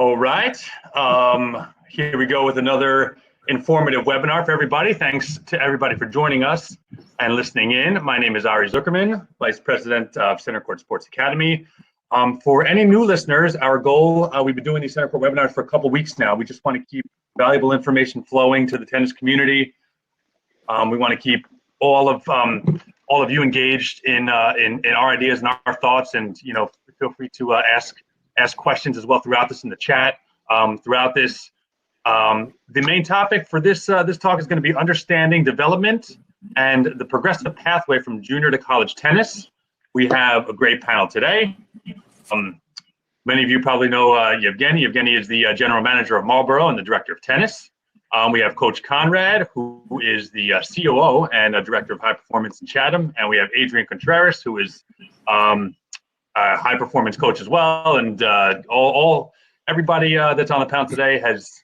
All right. Here we go with another informative webinar for everybody. Thanks to everybody for joining us and listening in. My name is Ari Zuckerman, Vice President of Centercourt Sports Academy. For any new listeners, our goal, we've been doing these Centercourt webinars for a couple weeks now. We just want to keep valuable information flowing to the tennis community. We want to keep all of you engaged in our ideas and our thoughts, and feel free to ask questions as well throughout this in the chat. Throughout this, the main topic for this talk is going to be understanding development and the progressive pathway from junior to college tennis. We have a great panel today. Many of you probably know Yevgeny. Yevgeny is the general manager of Marlboro and the director of tennis. We have Coach Conrad, who is the COO and director of high performance in Chatham, and we have Adrian Contreras, who is a high performance coach as well. And everybody that's on the panel today has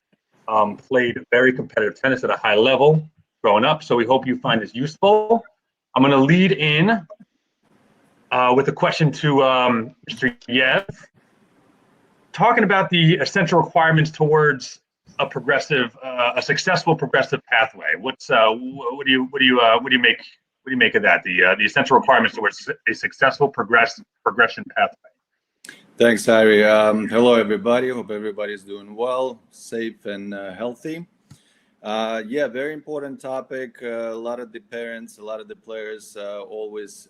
played very competitive tennis at a high level growing up. So we hope you find this useful. I'm going to lead in with a question to Mr. Yev, talking about the essential requirements towards a successful progressive pathway. What do you make of that? The essential requirements towards a successful progression pathway. Thanks, Harry. Hello, everybody. Hope everybody's doing well, safe, and healthy. Yeah, very important topic. A lot of the parents, a lot of the players always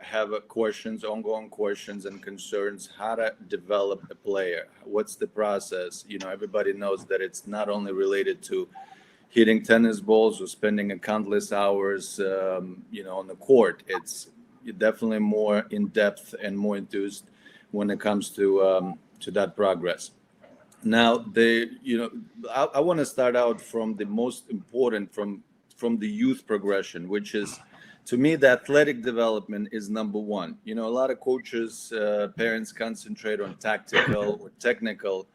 have ongoing questions and concerns. How to develop a player? What's the process? Everybody knows that it's not only related to hitting tennis balls or spending countless hours, on the court. It's definitely more in depth and more enthused when it comes to that progress. Now, I want to start out from the most important, from the youth progression, which is, to me, the athletic development is number one. A lot of coaches, parents concentrate on tactical or technical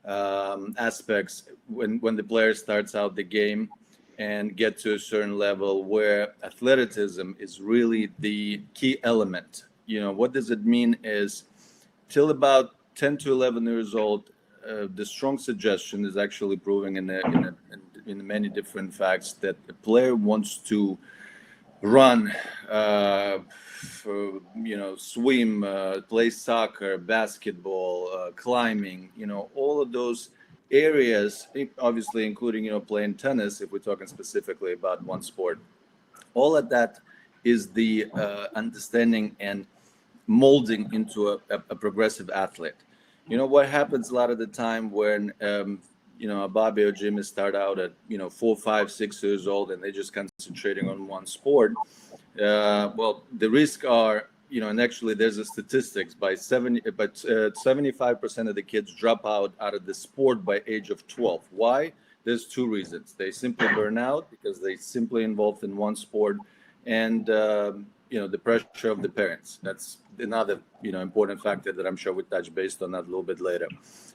aspects when the player starts out the game and get to a certain level where athleticism is really the key element. What does it mean is till about 10 to 11 years old, the strong suggestion is actually proving in many different facts that the player wants to run, swim, play soccer, basketball, climbing, all of those areas, obviously including, playing tennis, if we're talking specifically about one sport. All of that is the understanding and molding into a progressive athlete. What happens a lot of the time when, Bobby or Jimmy start out at, 4, 5, 6 years old and they're just concentrating on one sport. Well, the risks are, and actually there's a statistics but 75% of the kids drop out of the sport by age of 12. Why? There's two reasons. They simply burn out because they simply involved in one sport, and the pressure of the parents. That's another, important factor that I'm sure we'll touch based on that a little bit later.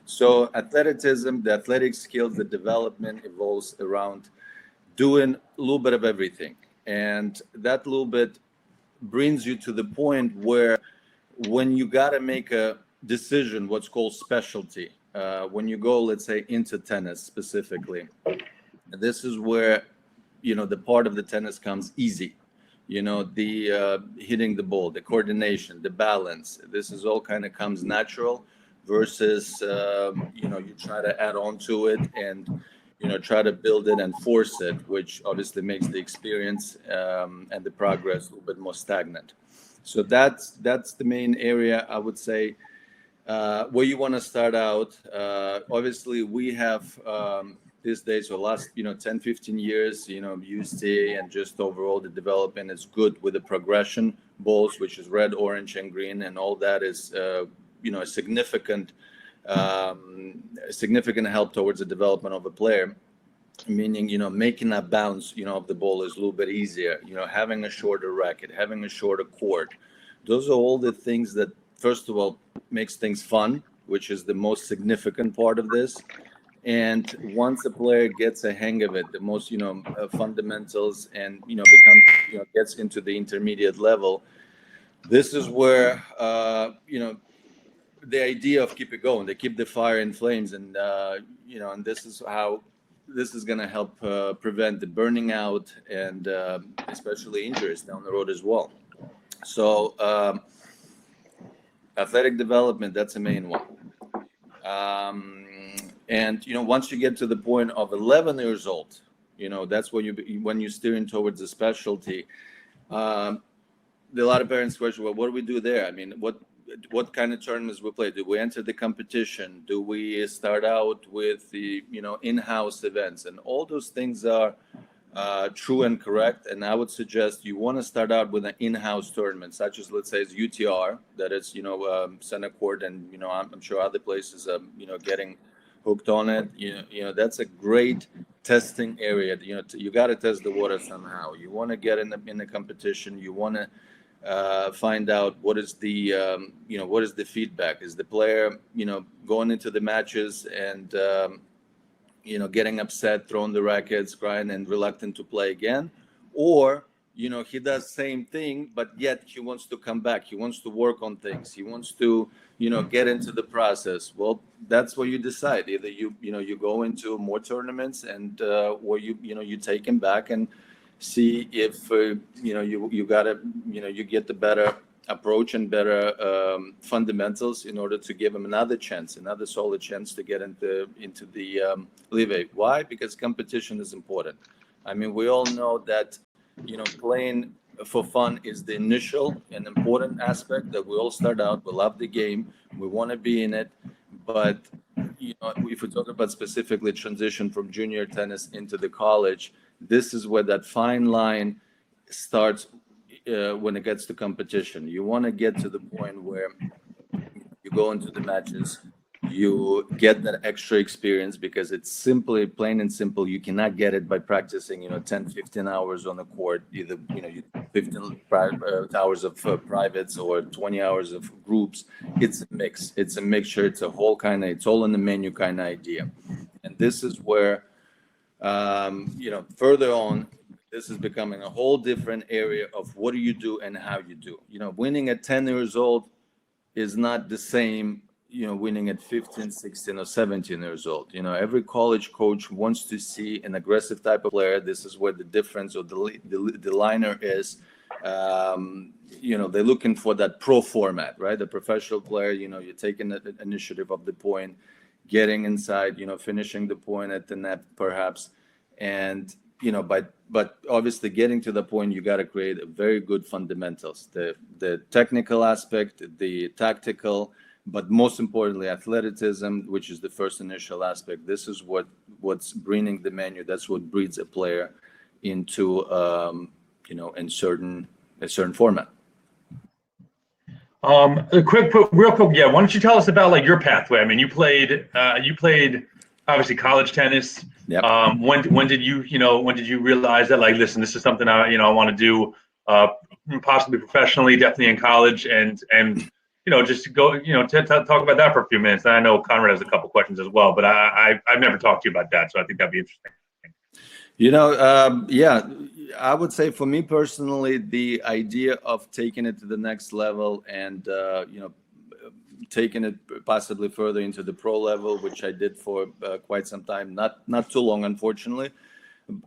So athleticism, the athletic skills, the development evolves around doing a little bit of everything. And that little bit brings you to the point where when you got to make a decision, what's called specialty, when you go, let's say, into tennis specifically, this is where, the part of the tennis comes easy. The hitting the ball, the coordination, the balance, this is all kind of comes natural versus, you try to add on to it and, try to build it and force it, which obviously makes the experience and the progress a little bit more stagnant. So that's the main area, I would say, where you want to start out. Obviously, we have these days, for the last 10, 15 years, USTA and just overall the development is good with the progression balls, which is red, orange, and green, and all that is a significant help towards the development of a player. Meaning, making that bounce, of the ball is a little bit easier. Having a shorter racket, having a shorter court. Those are all the things that, first of all, makes things fun, which is the most significant part of this. And once a player gets a hang of it, the most, fundamentals and, gets into the intermediate level, this is where, the idea of keep it going. They keep the fire in flames, and and this is how this is going to help prevent the burning out and especially injuries down the road as well. So athletic development, that's the main one. And once you get to the point of 11 years old, that's when you're steering towards a specialty. A lot of parents question, well, what do we do there? I mean, what kind of tournaments we play? Do we enter the competition? Do we start out with the in-house events? And all those things are true and correct. And I would suggest you want to start out with an in-house tournament, such as, let's say, it's UTR, that is Centercourt, and I'm sure other places are getting hooked on it. That's a great testing area. You got to test the water somehow. You want to get in the competition. You want to find out what is the feedback. Is the player going into the matches and getting upset, throwing the rackets, crying, and reluctant to play again, or he does same thing, but yet he wants to come back. He wants to work on things. He wants to get into the process. Well, that's what you decide. Either you go into more tournaments and or you take him back and see if you get the better approach and better fundamentals in order to give him another solid chance to get into the Live. Why? Because competition is important. I mean, we all know that playing for fun is the initial and important aspect that we all start out. We love the game, we want to be in it, but if we talk about specifically transition from junior tennis into the college, this is where that fine line starts. When it gets to competition, you want to get to the point where you go into the matches, you get that extra experience, because it's simply plain and simple. You cannot get it by practicing 10-15 hours on the court, either 15 hours of privates or 20 hours of groups. It's a mix, it's a mixture, it's a whole kind of, it's all in the menu kind of idea. And this is where further on, this is becoming a whole different area of what do you do and how you do. Winning at 10 years old is not the same, winning at 15, 16, or 17 years old. Every college coach wants to see an aggressive type of player. This is where the difference or the liner is. They're looking for that pro format, right? The professional player, you're taking the initiative of the point, getting inside, finishing the point at the net, perhaps. And but obviously getting to the point, you got to create a very good fundamentals, the technical aspect, the tactical, but most importantly, athleticism, which is the first initial aspect. This is what's bringing the menu. That's what breeds a player into in a certain format. Real quick, yeah. Why don't you tell us about like your pathway? I mean, you played obviously college tennis. Yep. When did you realize that, like, listen, this is something I want to do, possibly professionally, definitely in college, and just go, talk about that for a few minutes. And I know Conrad has a couple questions as well, but I've never talked to you about that, so I think that'd be interesting. Yeah, I would say for me personally, the idea of taking it to the next level and taking it possibly further into the pro level, which I did for quite some time, not too long, unfortunately.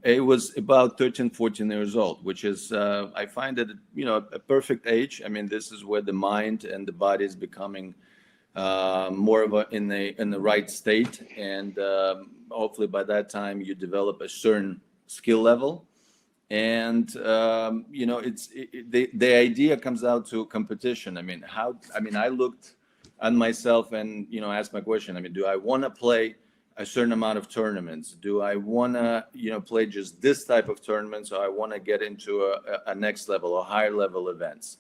It was about 13, 14 years old, which is, I find it, a perfect age. I mean, this is where the mind and the body is becoming more of in the right state. And hopefully by that time you develop a certain skill level. And, the idea comes out to competition. I looked at myself and, asked my question. Do I want to play a certain amount of tournaments? Do I want to, play just this type of tournaments, or I want to get into a next level or higher level events?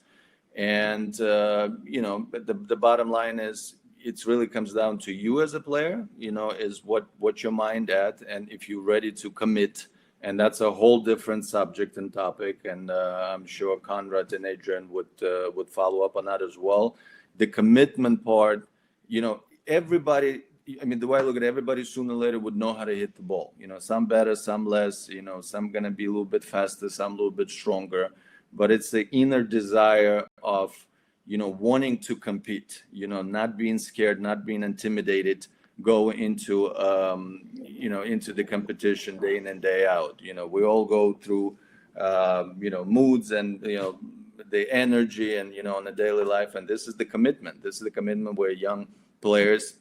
And, the bottom line is, it really comes down to you as a player, is what your mind at, and if you're ready to commit. And that's a whole different subject and topic. And I'm sure Conrad and Adrian would follow up on that as well. The commitment part, everybody, the way I look at it, everybody sooner or later would know how to hit the ball. Some better, some less, some going to be a little bit faster, some a little bit stronger. But it's the inner desire of, wanting to compete, not being scared, not being intimidated, go into, into the competition day in and day out. We all go through, moods and, the energy and, on the daily life. And this is the commitment. This is the commitment where young players,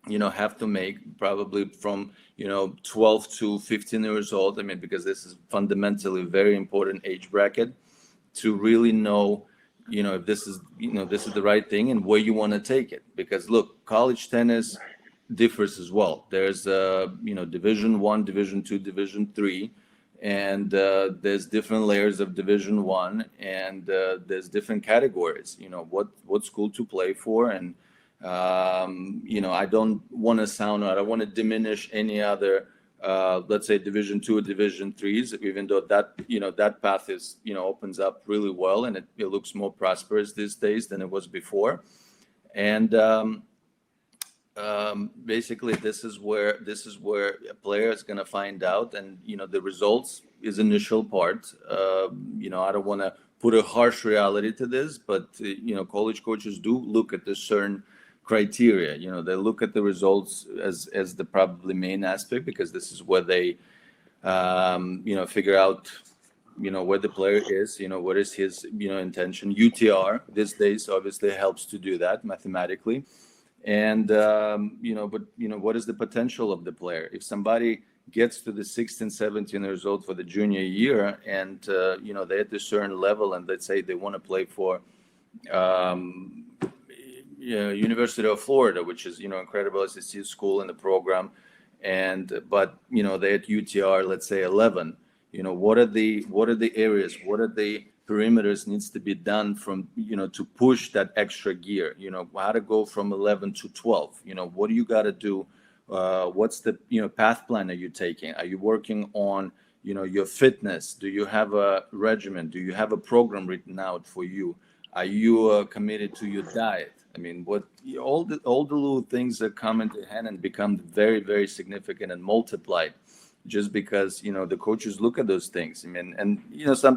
have to make probably from, 12 to 15 years old. I mean, because this is fundamentally a very important age bracket to really know, if this is, this is the right thing and where you want to take it. Because look, college tennis differs as well. There's, Division I, Division II, Division III, and there's different layers of Division I, and there's different categories, what school to play for. And I don't want to diminish any other, let's say Division II or Division IIIs, even though that, that path is, opens up really well, and it looks more prosperous these days than it was before. And basically this is where a player is going to find out, and the results is initial part. I don't want to put a harsh reality to this, but college coaches do look at the certain criteria. They look at the results as the probably main aspect, because this is where they figure out where the player is, what is his intention. UTR these days obviously helps to do that mathematically. And what is the potential of the player? If somebody gets to the 16, 17 years old for the junior year, and they're at a certain level, and let's say they want to play for University of Florida, which is incredible SEC school in the program, but they're at UTR, let's say 11. What are the areas? What are the perimeters needs to be done from to push that extra gear? How to go from 11 to 12? What do you got to do? What's the path plan are you taking? Are you working on your fitness? Do you have a regimen? Do you have a program written out for you? Are you committed to your diet? I mean, all the little things that come into hand and become very, very significant and multiplied, just because the coaches look at those things. I mean, and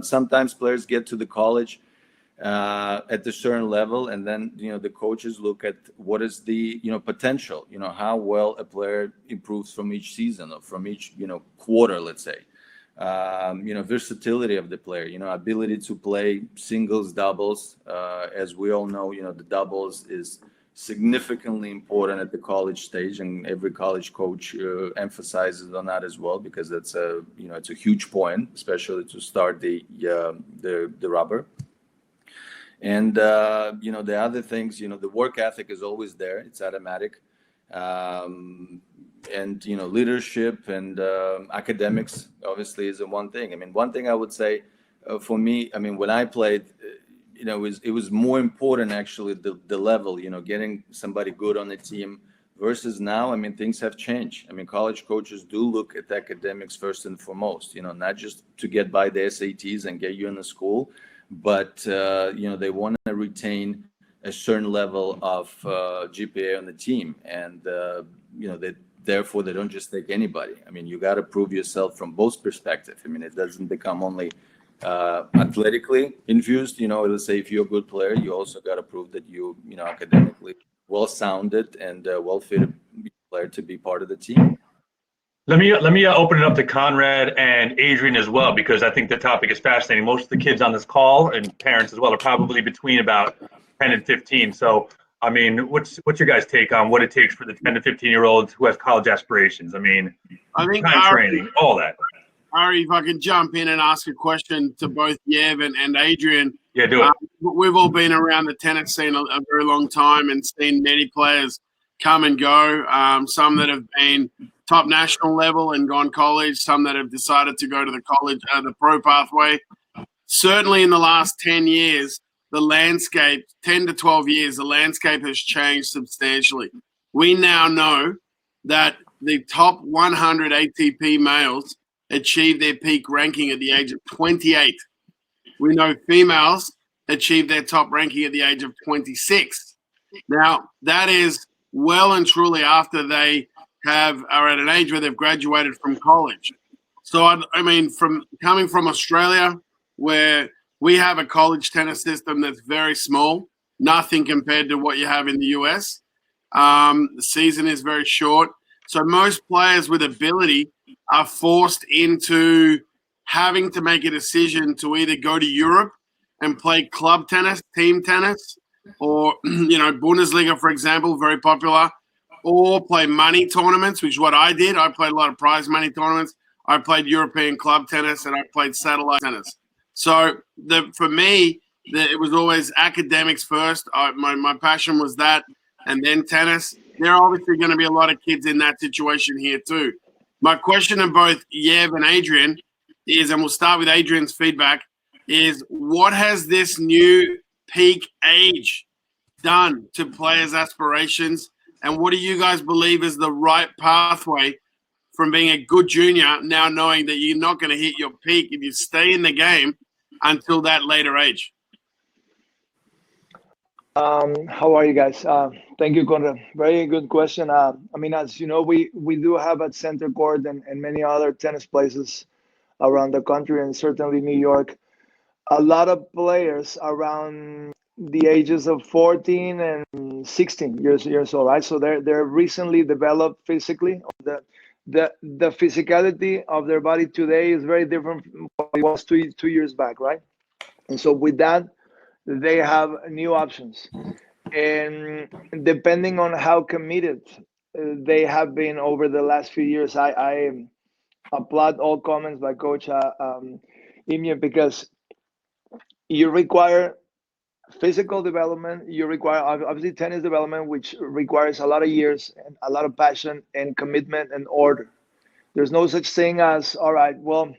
sometimes players get to the college at a certain level, and then the coaches look at what is the potential, how well a player improves from each season or from each quarter, let's say. Versatility of the player, ability to play singles, doubles. As we all know, the doubles is significantly important at the college stage, and every college coach emphasizes on that as well, because it's it's a huge point, especially to start the rubber. And the other things, the work ethic is always there; it's automatic. And leadership and academics obviously is the one thing. I mean, one thing I would say for me, I mean, when I played, it was more important actually the level, getting somebody good on the team, versus now. I mean, things have changed. I mean, college coaches do look at academics first and foremost, not just to get by the SATs and get you in the school, but they want to retain a certain level of GPA on the team, and therefore they don't just take anybody. I mean, you got to prove yourself from both perspectives. I mean, it doesn't become only athletically infused. Let's say if you're a good player, you also got to prove that you academically well-sounded and well-fitted player to be part of the team. Let me open it up to Conrad and Adrian as well, because I think the topic is fascinating. Most of the kids on this call, and parents as well, are probably between about 10 and 15. So, I mean, what's your guys' take on what it takes for the 10 to 15-year-olds who have college aspirations? I mean, I think time training, all that. Ari, if I can jump in and ask a question to both Yev and Adrian. Yeah, do it. We've all been around the tennis scene a very long time and seen many players come and go. Some that have been top national level and gone college, some that have decided to go to the college, the pro pathway. Certainly in the last 10 years, the landscape, 10 to 12 years, the landscape has changed substantially. We now know that the top 100 ATP males achieve their peak ranking at the age of 28. We know females achieve their top ranking at the age of 26. Now, that is well and truly after they are at an age where they've graduated from college. So, I mean, from coming from Australia, where we have a college tennis system that's very small, nothing compared to what you have in the US. The season is very short. So most players with ability are forced into having to make a decision to either go to Europe and play club tennis, team tennis, or, Bundesliga, for example, very popular, or play money tournaments, which is what I did. I played a lot of prize money tournaments. I played European club tennis, and I played satellite tennis. So for me, it was always academics first. My passion was that, and then tennis. There are obviously going to be a lot of kids in that situation here too. My question to both Yev and Adrian is, and we'll start with Adrian's feedback, is what has this new peak age done to players' aspirations? And what do you guys believe is the right pathway from being a good junior, now knowing that you're not going to hit your peak if you stay in the game until that later age? How are you guys? Thank you, Conrad. Very good question. As you know, we do have at Centercourt and many other tennis places around the country, and certainly New York, a lot of players around the ages of 14 and 16 years old, right? So they're recently developed physically. The physicality of their body today is very different from what it was two years back, right? And so with that, they have new options. And depending on how committed they have been over the last few years, I applaud all comments by Coach Imye, because you require physical development, you require obviously tennis development, which requires a lot of years and a lot of passion and commitment and order. There's no such thing as, all right, well,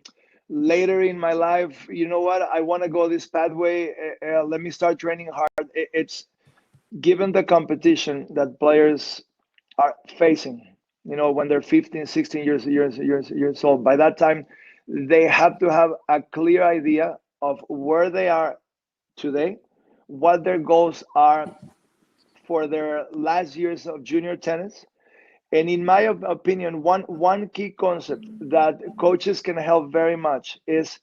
later in my life, you know what, I want to go this pathway, let me start training hard. It's given the competition that players are facing, when they're 15, 16 years old. By that time, they have to have a clear idea of where they are today, what their goals are for their last years of junior tennis. And in my opinion, one key concept that coaches can help very much is,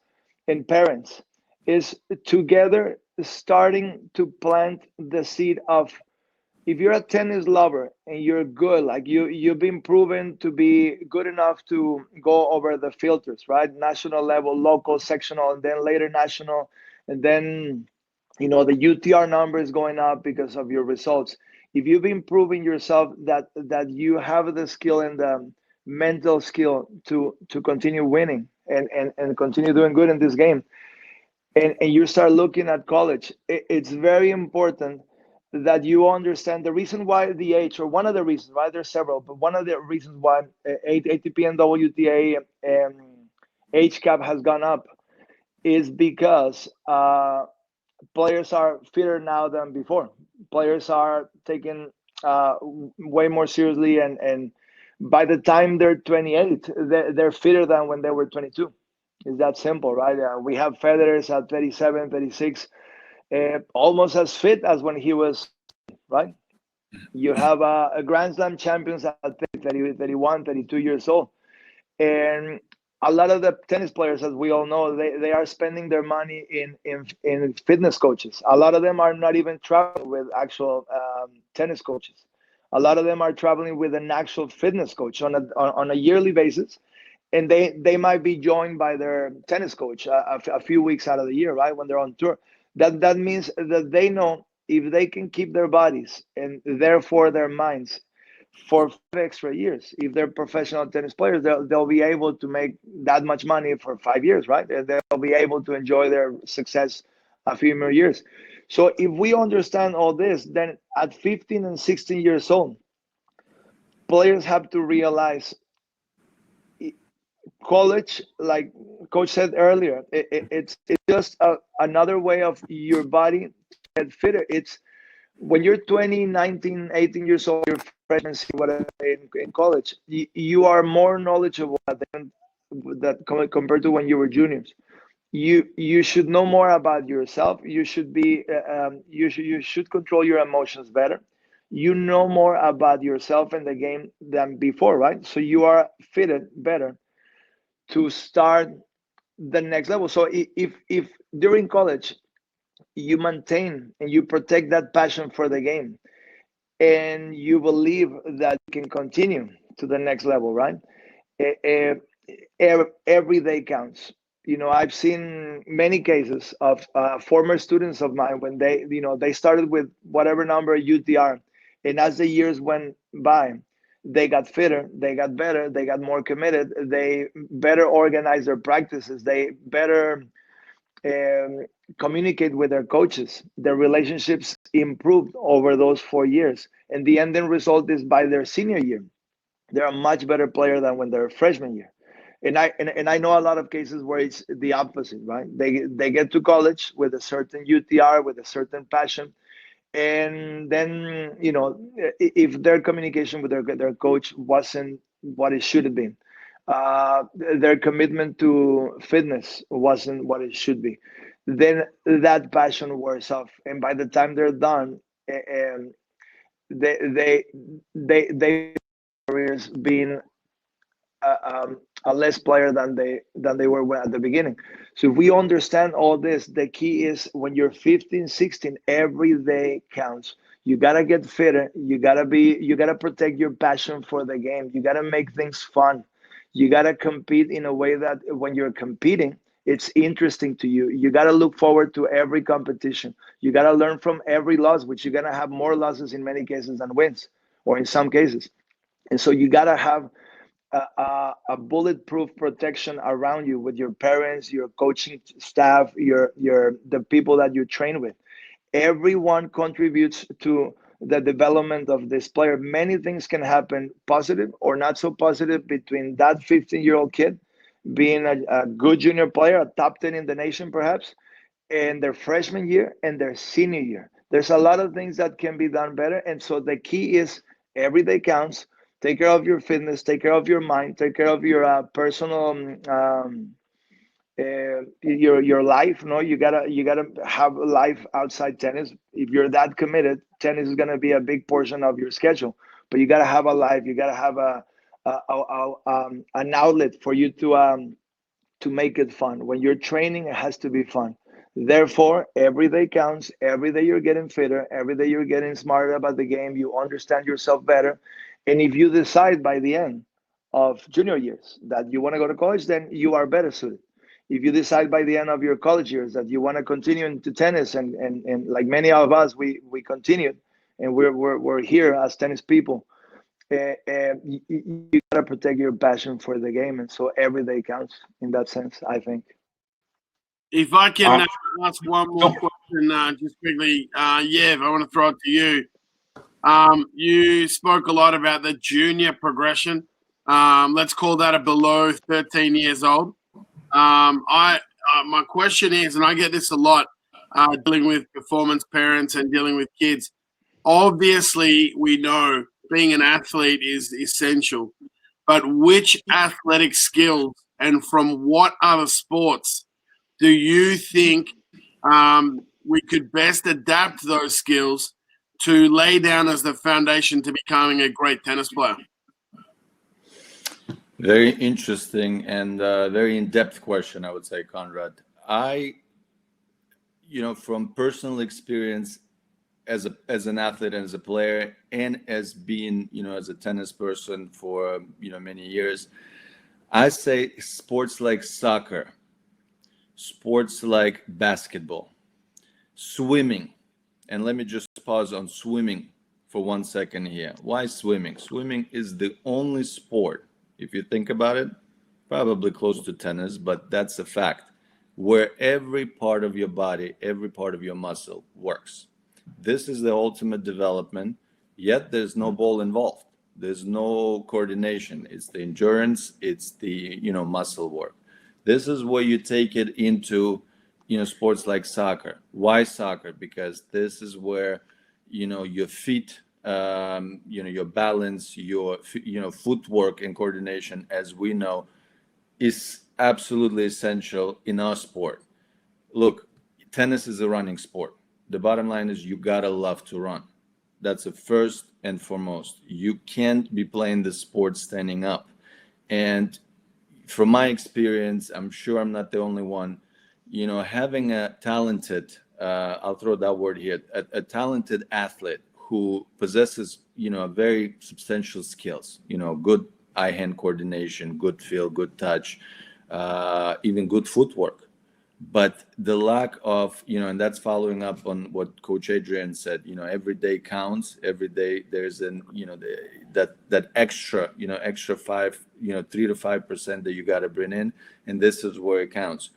and parents, is together starting to plant the seed of, if you're a tennis lover and you're good, like you've been proven to be good enough to go over the filters, right? National level, local, sectional, and then later national, and then the UTR number is going up because of your results. If you've been proving yourself that you have the skill and the mental skill to continue winning and continue doing good in this game, and you start looking at college, it's very important that you understand the reason why the age, or one of the reasons, right? There's several, but one of the reasons why ATP and WTA age cap has gone up is because players are fitter now than before. Players are taken way more seriously, and by the time they're 28, they're fitter than when they were 22. It's that simple, right? We have Federer at 37, 36, almost as fit as when he was, right? You have a Grand Slam champions at 30, 31, 32 years old. And a lot of the tennis players, as we all know, they are spending their money in fitness coaches. A lot of them are not even traveling with actual tennis coaches. A lot of them are traveling with an actual fitness coach on a yearly basis, and they might be joined by their tennis coach a few weeks out of the year, right, when they're on tour. That means that they know if they can keep their bodies and therefore their minds for 5 extra years, if they're professional tennis players, they'll be able to make that much money for 5 years, right? They'll be able to enjoy their success a few more years. So if we understand all this, then at 15 and 16 years old, players have to realize college, like Coach said earlier, it's just another way of your body to get fitter. It's when you're 20, 19, 18 years old, you're freshman, whatever, in college, you are more knowledgeable compared to when you were juniors. You should know more about yourself. You should be you should control your emotions better. You know more about yourself and the game than before, right? So you are fitted better to start the next level. So if during college you maintain and you protect that passion for the game, and you believe that you can continue to the next level, right? Eh, eh, every day counts. I've seen many cases of former students of mine when they started with whatever number UTR, and as the years went by, they got fitter, they got better, they got more committed, they better organize their practices, they better um, communicate with their coaches. Their relationships improved over those 4 years, and the ending result is by their senior year they're a much better player than when they're freshman year. And I know a lot of cases where it's the opposite, right? They get to college with a certain UTR, with a certain passion, and then if their communication with their coach wasn't what it should have been, their commitment to fitness wasn't what it should be, then that passion wears off, and by the time they're done, and they careers being a less player than they were at the beginning. So if we understand all this, the key is when you're 15, 16, every day counts. You gotta get fitter. You gotta protect your passion for the game. You gotta make things fun. You gotta compete in a way that when you're competing, it's interesting to you. You gotta look forward to every competition. You gotta learn from every loss, which you're gonna have more losses in many cases than wins, or in some cases. And so you gotta have a bulletproof protection around you with your parents, your coaching staff, your the people that you train with. Everyone contributes to the development of this player. Many things can happen, positive or not so positive, between that 15-year-old kid being a good junior player, a top 10 in the nation perhaps, and their freshman year and their senior year. There's a lot of things that can be done better. And so the key is every day counts. Take care of your fitness, take care of your mind, take care of your personal your life. No, you gotta have a life outside tennis. If you're that committed, tennis is gonna be a big portion of your schedule. But you gotta have a life. You gotta have an outlet for you to make it fun. When you're training, it has to be fun. Therefore, every day counts. Every day you're getting fitter. Every day you're getting smarter about the game. You understand yourself better. And if you decide by the end of junior years that you want to go to college, then you are better suited. If you decide by the end of your college years that you want to continue into tennis, and like many of us, we continued, and we're here as tennis people, you gotta protect your passion for the game, and so every day counts in that sense, I think. If I can ask one more question, just quickly, Yev, I want to throw it to you. You spoke a lot about the junior progression. Let's call that a below 13 years old. My question is, and I get this a lot, dealing with performance parents and dealing with kids. Obviously, we know being an athlete is essential, but which athletic skills and from what other sports do you think we could best adapt those skills to lay down as the foundation to becoming a great tennis player? Very interesting and very in-depth question, I would say, Conrad. From personal experience as an athlete and as a player, and as being, as a tennis person for, many years, I say sports like soccer, sports like basketball, swimming. And let me just pause on swimming for 1 second here. Why swimming? Swimming is the only sport, if you think about it, probably close to tennis, but that's a fact, where every part of your body, every part of your muscle works. This is the ultimate development, yet there's no ball involved. There's no coordination. It's the endurance, it's the, muscle work. This is where you take it into, sports like soccer. Why soccer? Because this is where, your feet, your balance, your, footwork and coordination, as we know, is absolutely essential in our sport. Look, tennis is a running sport. The bottom line is you gotta love to run. That's the first and foremost. You can't be playing the sport standing up. And from my experience, I'm sure I'm not the only one, having a talented I'll throw that word here, a talented athlete who possesses, very substantial skills, good eye-hand coordination, good feel, good touch, even good footwork. But the lack of, and that's following up on what Coach Adrian said, every day counts. Every day there's that extra, extra 3 to 5% that you got to bring in. And this is where it counts.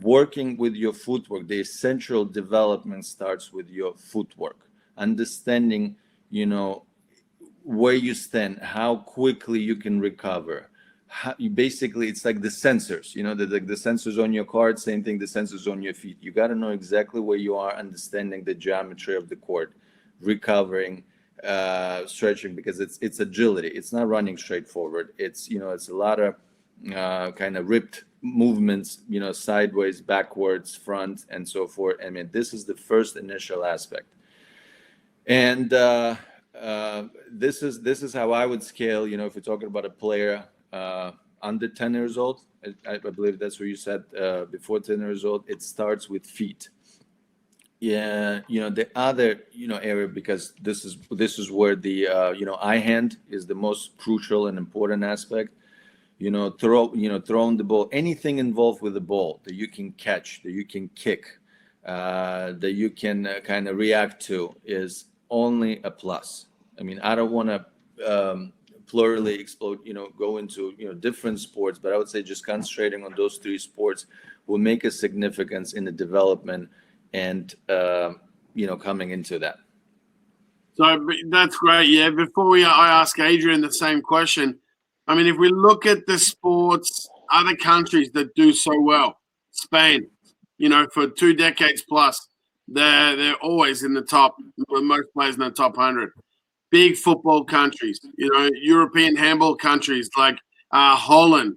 Working with your footwork, the essential development starts with your footwork. Understanding, where you stand, how quickly you can recover. Basically, it's like the sensors, the sensors on your card, same thing, the sensors on your feet. You got to know exactly where you are, understanding the geometry of the court, recovering, stretching, because it's agility. It's not running straight forward. It's, it's a lot of kind of ripped movements, sideways, backwards, front, and so forth. I mean, this is the first initial aspect. And this is how I would scale, if we're talking about a player under 10 years old. I believe that's what you said, before 10 years old. It starts with feet. Yeah, the other area, because this is where the eye hand is the most crucial and important aspect. Throwing the ball, anything involved with the ball that you can catch, that you can kick, that you can kind of react to, is only a plus. I mean, I don't want to plurally explode, go into different sports, but I would say just concentrating on those 3 sports will make a significance in the development and coming into that. So that's great. Yeah. Before I ask Adrian the same question, I mean, if we look at the sports, other countries that do so well, Spain, for 2 decades plus, they're always in the top, most players in the top 100. Big football countries, European handball countries like Holland,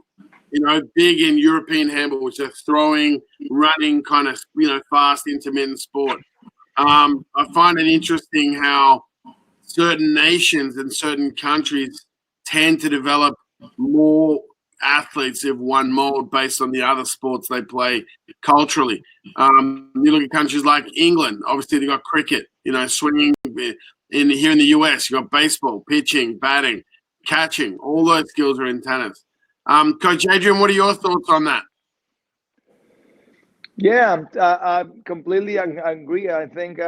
big in European handball, which are throwing, running, kind of, fast, intermittent sport. I find it interesting how certain nations and certain countries tend to develop more athletes of one mold based on the other sports they play culturally. You look at countries like England, obviously they got cricket, swinging. Here in the US, you got baseball, pitching, batting, catching. All those skills are in tennis. Coach Adrian, what are your thoughts on that? Yeah, I completely agree. I think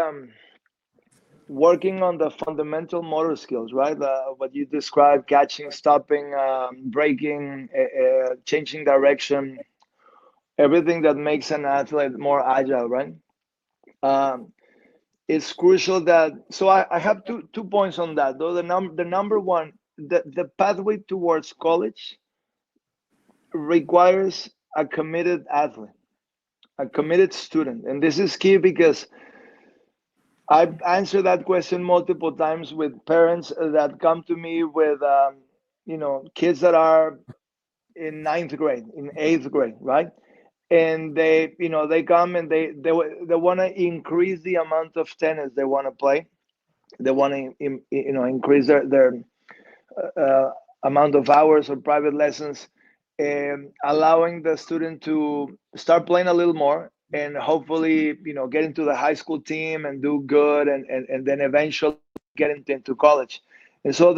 working on the fundamental motor skills, right? What you described, catching, stopping, braking, changing direction, everything that makes an athlete more agile, right? It's crucial that, so I have two points on that, though. The number one, the pathway towards college requires a committed athlete, a committed student. And this is key because I've answered that question multiple times with parents that come to me with, kids that are in 9th grade, in 8th grade, right? And they come and they want to increase the amount of tennis they want to play. They want to, increase their amount of hours of private lessons, and allowing the student to start playing a little more and hopefully, get into the high school team and do good, and then eventually get into college. And so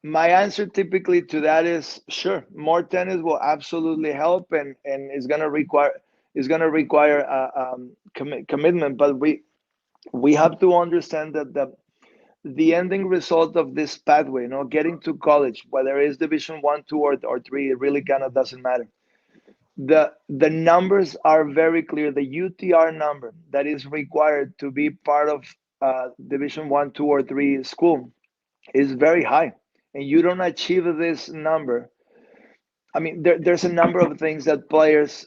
my answer typically to that is sure, more tennis will absolutely help, and it's gonna require commitment. But we have to understand that the ending result of this pathway, getting to college, whether it's Division 1, 2, or 3, it really kind of doesn't matter. The numbers are very clear. The UTR number that is required to be part of Division 1, 2, or 3 school is very high. And you don't achieve this number. I mean, there's a number of things that players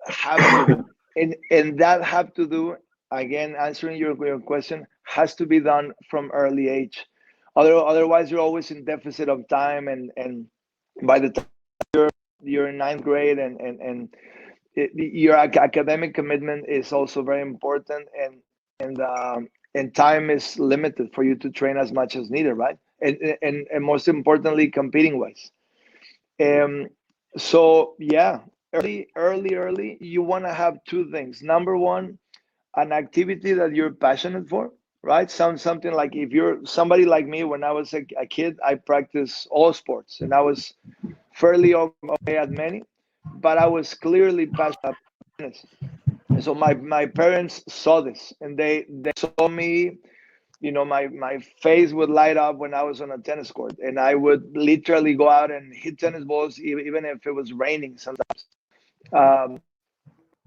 have to do, and that have to do, again, answering your question, has to be done from early age. Otherwise, you're always in deficit of time, and by the time you're in 9th grade, and your academic commitment is also very important, and time is limited for you to train as much as needed, right? And most importantly, competing wise. So yeah, early, you want to have two things. Number one, an activity that you're passionate for, right? Something like if you're somebody like me, when I was a kid, I practiced all sports and I was fairly okay at many, but I was clearly passionate about tennis. And so my parents saw this and they saw me, my face would light up when I was on a tennis court and I would literally go out and hit tennis balls, even if it was raining sometimes. Um,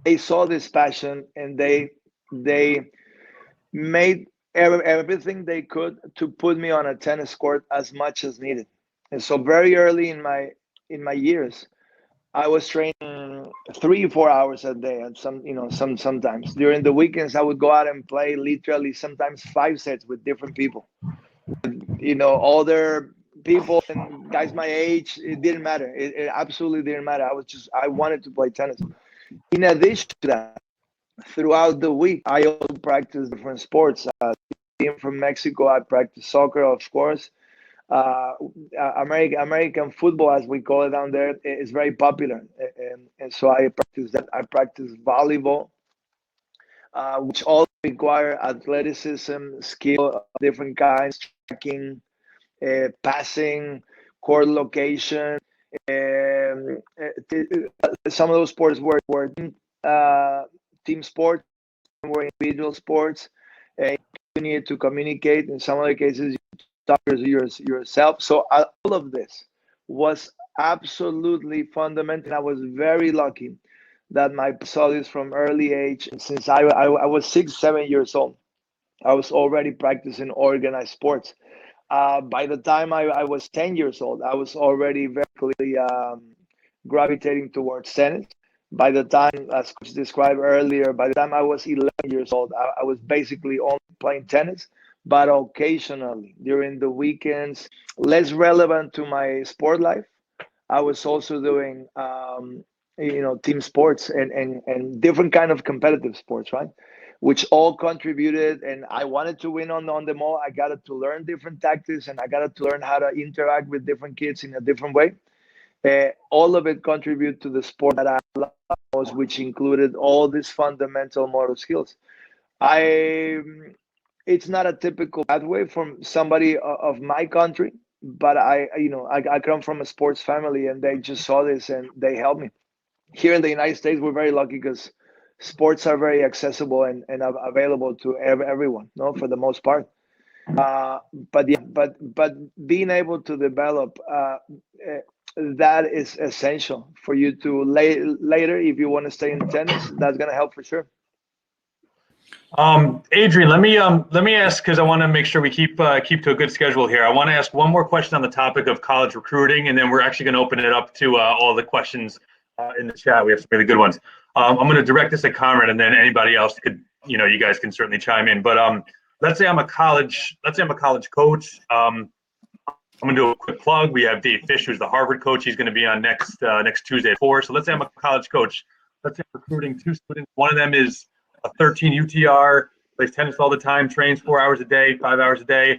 they saw this passion and they made everything they could to put me on a tennis court as much as needed. And so very early in my years, I was training 3 4 hours a day, and sometimes during the weekends I would go out and play literally sometimes 5 sets with different people. Older people and guys my age. It didn't matter. It absolutely didn't matter. I wanted to play tennis. In addition to that, throughout the week, I also practice different sports. Being from Mexico, I practice soccer, of course. uh, American football, as we call it down there, is very popular, and so I practice that. I practice volleyball, which all require athleticism, skill of different kinds, tracking, passing, court location. Some of those sports were team sports, were individual sports. You need to communicate. In some other cases, yourself. So all of this was absolutely fundamental. I was very lucky that my saw this from early age. Since I was 6 7 years old, I was already practicing organized sports. By the time I was 10 years old, I was already very clearly gravitating towards tennis. By the time, as Coach described earlier, by the time I was 11 years old, I was basically only playing tennis, but occasionally during the weekends, less relevant to my sport life, I was also doing, team sports and different kind of competitive sports, right? Which all contributed, and I wanted to win on them all. I got to learn different tactics, and I got to learn how to interact with different kids in a different way. All of it contribute to the sport that I love most, which included all these fundamental motor skills. I It's not a typical pathway from somebody of my country, but I come from a sports family, and they just saw this and they helped me. Here in the United States, we're very lucky because sports are very accessible and available to everyone, no, for the most part. Uh, but yeah, but being able to develop that is essential for you to later, if you want to stay in tennis, that's gonna help for sure. Adrian, let me ask, because I want to make sure we keep to a good schedule here. I want to ask one more question on the topic of college recruiting, and then we're actually going to open it up to all the questions in the chat. We have some really good ones. I'm going to direct this at Conrad, and then anybody else could, you guys can certainly chime in. But let's say I'm a college coach. I'm going to do a quick plug. We have Dave Fish, who's the Harvard coach. He's going to be on next Tuesday at 4. So let's say I'm a college coach. Let's say I'm recruiting 2 students. One of them is a 13 UTR, plays tennis all the time, trains 4 hours a day, 5 hours a day,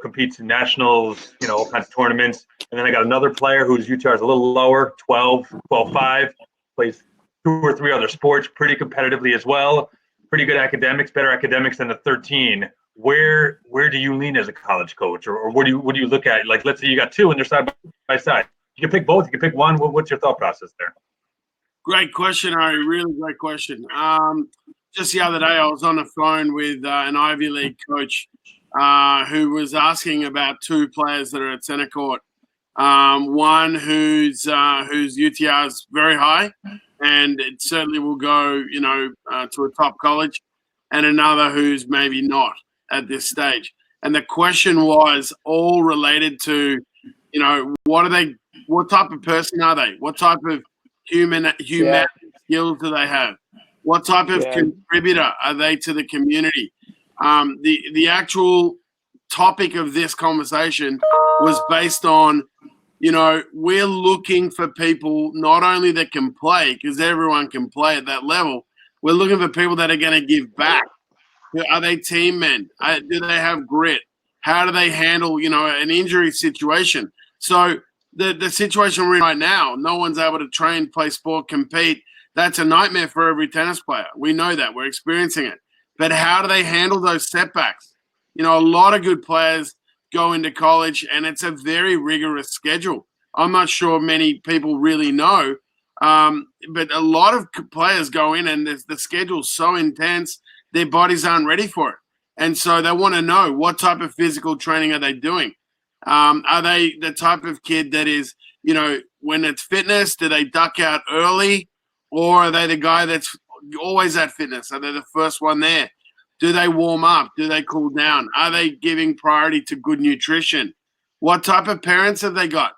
competes in nationals, all kinds of tournaments. And then I got another player whose UTR is a little lower, 12.5, plays 2 or 3 other sports pretty competitively as well. Pretty good academics, better academics than the 13. Where do you lean as a college coach, or what do you look at? Like, let's say you got 2 and they're side by side. You can pick both. You can pick one. What's your thought process there? Great question, Ari. Really great question. Just the other day, I was on the phone with an Ivy League coach who was asking about 2 players that are at Centercourt. One whose UTR is very high, and it certainly will go, to a top college, and another who's maybe not at this stage. And the question was all related to, what type of person are they? What type of human skills do they have? What type of contributor are they to the community? The actual topic of this conversation was based on, we're looking for people not only that can play, because everyone can play at that level. We're looking for people that are going to give back. Are they team men? Do they have grit? How do they handle, an injury situation? So the situation we're in right now, no one's able to train, play sport, compete. That's a nightmare for every tennis player. We know that. We're experiencing it. But how do they handle those setbacks? You know, a lot of good players go into college, and it's a very rigorous schedule. I'm not sure many people really know, but a lot of players go in, and the schedule's so intense, their bodies aren't ready for it. And so they want to know, what type of physical training are they doing? Are they the type of kid that is, you know, when it's fitness, do they duck out early? Or are they the guy that's always at fitness? Are they the first one there? Do they warm up? Do they cool down? Are they giving priority to good nutrition? What type of parents have they got?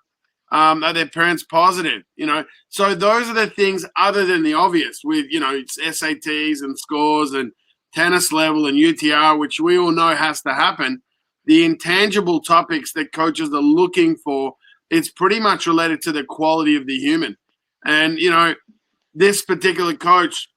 Are their parents positive? You know, so those are the things other than the obvious with, you know, it's SATs and scores and tennis level and UTR, which we all know has to happen. The intangible topics that coaches are looking for, it's pretty much related to the quality of the human. And, you know, this particular coach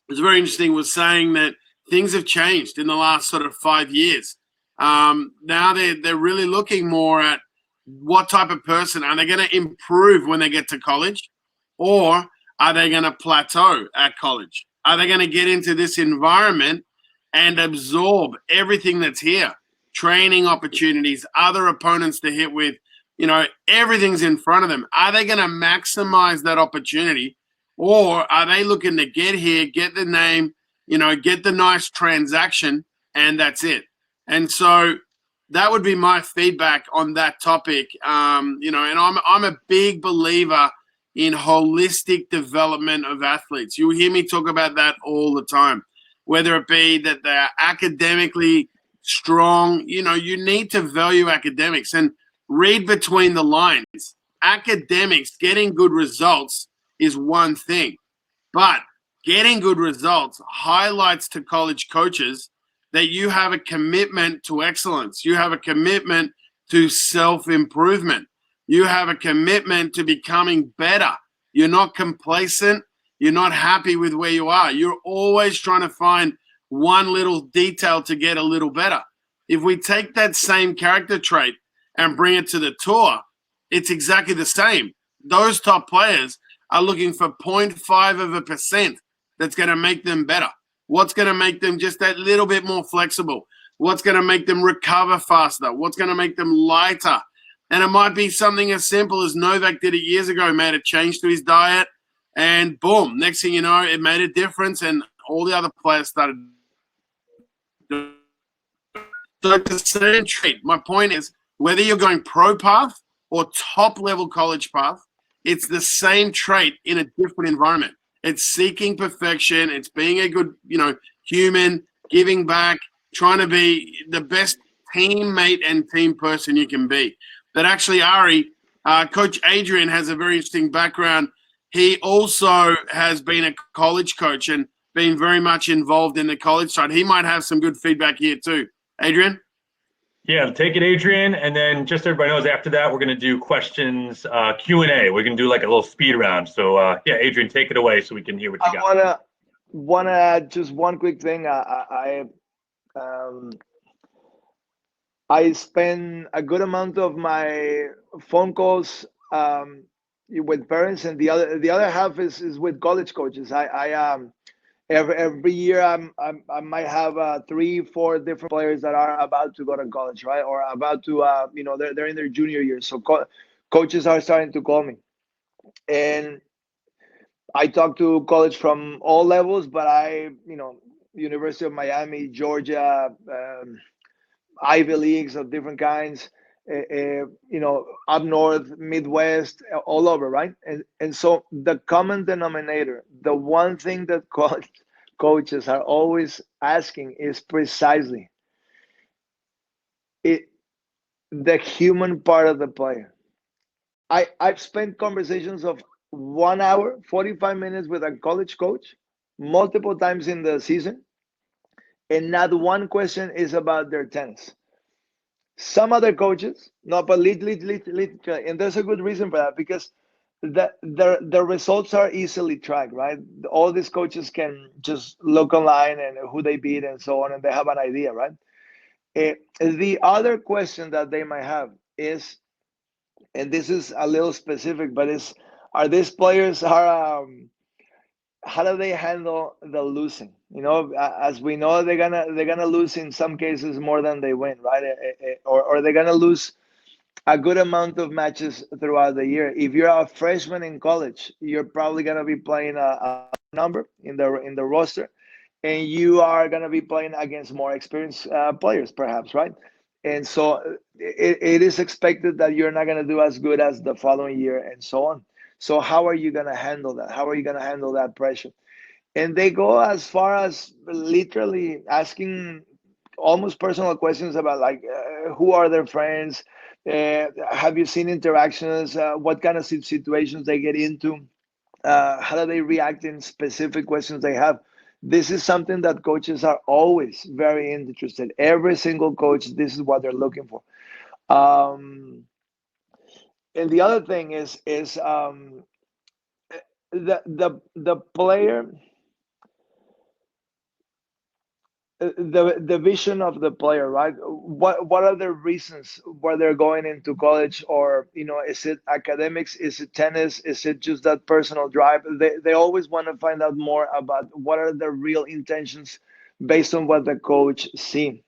was very interesting, was saying that things have changed in the last sort of 5 years. Now they're really looking more at what type of person. Are they going to improve when they get to college, or are they going to plateau at college? Are they going to get into this environment and absorb everything that's here? Training opportunities, other opponents to hit with, you know, everything's in front of them. Are they going to maximize that opportunity, or are they looking to get here, get the name, you know, get the nice transaction, and that's it? And so that would be my feedback on that topic. You know, and I'm a big believer in holistic development of athletes. You hear me talk about that all the time, whether it be that they're academically strong. You know, you need to value academics and read between the lines. Academics, getting good results is one thing, but getting good results highlights to college coaches that you have a commitment to excellence. You have a commitment to self-improvement. You have a commitment to becoming better. You're not complacent. You're not happy with where you are. You're always trying to find one little detail to get a little better. If we take that same character trait and bring it to the tour, it's exactly the same. Those top players are looking for 0.5% that's going to make them better. What's going to make them just that little bit more flexible? What's going to make them recover faster? What's going to make them lighter? And it might be something as simple as Novak did it years ago, made a change to his diet, and boom, next thing you know, it made a difference, and all the other players started doing it. So it's the same trait. My point is, whether you're going pro path or top level college path, it's the same trait in a different environment. It's seeking perfection. It's being a good, you know, human, giving back, trying to be the best teammate and team person you can be. But actually, Ari, Coach Adrian has a very interesting background. He also has been a college coach and been very much involved in the college side. He might have some good feedback here too. Adrian? Yeah, take it, Adrian. And then just so everybody knows, after that, we're going to do questions, Q&A. We're going to do like a little speed round. So, yeah, Adrian, take it away so we can hear what you got. I want to add just one quick thing. I spend a good amount of my phone calls with parents, and the other half is with college coaches. Every year I might have 3-4 different players that are about to go to college, right? Or about to you know, they're in their junior year. So coaches are starting to call me, and I talk to college from all levels, but you know, University of Miami, Georgia, Ivy Leagues of different kinds, you know, up north, Midwest, all over, right? And so the common denominator, the one thing that coaches are always asking is precisely the human part of the player. I've spent conversations of 1 hour, 45 minutes with a college coach multiple times in the season, and not one question is about their tennis. Some other coaches, no, but and there's a good reason for that, because the results are easily tracked, right? All these coaches can just look online and who they beat and so on, and they have an idea, right? The other question that they might have is, and this is a little specific, but are these players how do they handle the losing? As we know, they're gonna lose in some cases more than they win, right? Or they're gonna lose a good amount of matches throughout the year. If you're a freshman in college, you're probably gonna be playing a number in the roster, and you are gonna be playing against more experienced players, perhaps, right? And so it is expected that you're not gonna do as good as the following year, and so on. So how are you gonna handle that? How are you gonna handle that pressure? And they go as far as literally asking almost personal questions about, like, who are their friends, have you seen interactions, what kind of situations they get into, how do they react in specific questions they have. This is something that coaches are always very interested. Every single coach, this is what they're looking for. And the other thing is the player, the vision of the player, right? What are the reasons why they're going into college? Or, is it academics, is it tennis, is it just that personal drive? They always want to find out more about what are the real intentions based on what the coach see.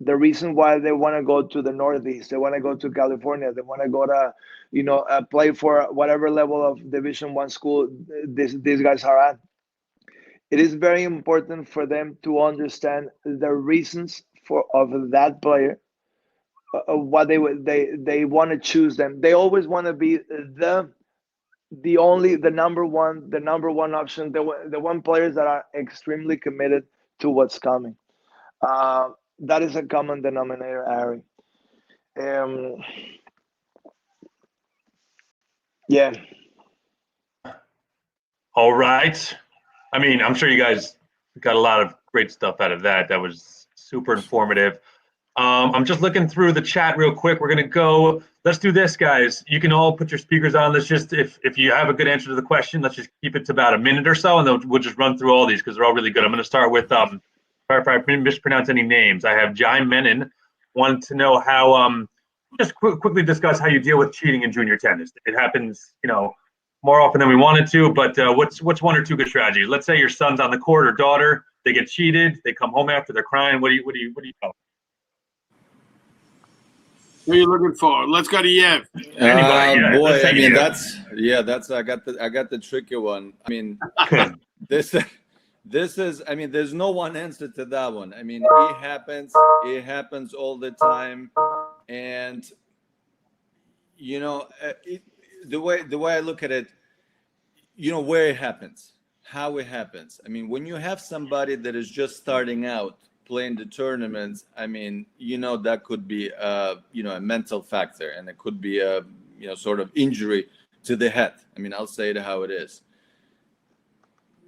The reason why they want to go to the Northeast, they want to go to California, they want to go to, play for whatever level of Division I school these guys are at. It is very important for them to understand the reasons of that player, what they want to choose them. They always want to be the number one option, the one players that are extremely committed to what's coming. That is a common denominator, Ari. Yeah. All right. I mean, I'm sure you guys got a lot of great stuff out of that. That was super informative. I'm just looking through the chat real quick. We're gonna go. Let's do this, guys. You can all put your speakers on. Let's just, if you have a good answer to the question, let's just keep it to about a minute or so, and then we'll just run through all these because they're all really good. I'm gonna start with if I mispronounce any names. I have Jai Menon wanted to know how just quickly discuss how you deal with cheating in junior tennis. It happens, more often than we wanted to, but what's one or two good strategies? Let's say your son's on the court or daughter, they get cheated, they come home after, they're crying. What do you tell? Who are you looking for? Let's go to Yev. Anybody? Yeah, Boy, let's I take mean, it. I got the tricky one. I mean, this is, I mean, there's no one answer to that one. I mean, it happens all the time. And, the way I look at it, where it happens, how it happens. I mean, when you have somebody that is just starting out playing the tournaments, I mean, that could be a mental factor, and it could be a sort of injury to the head. I mean, I'll say it how it is.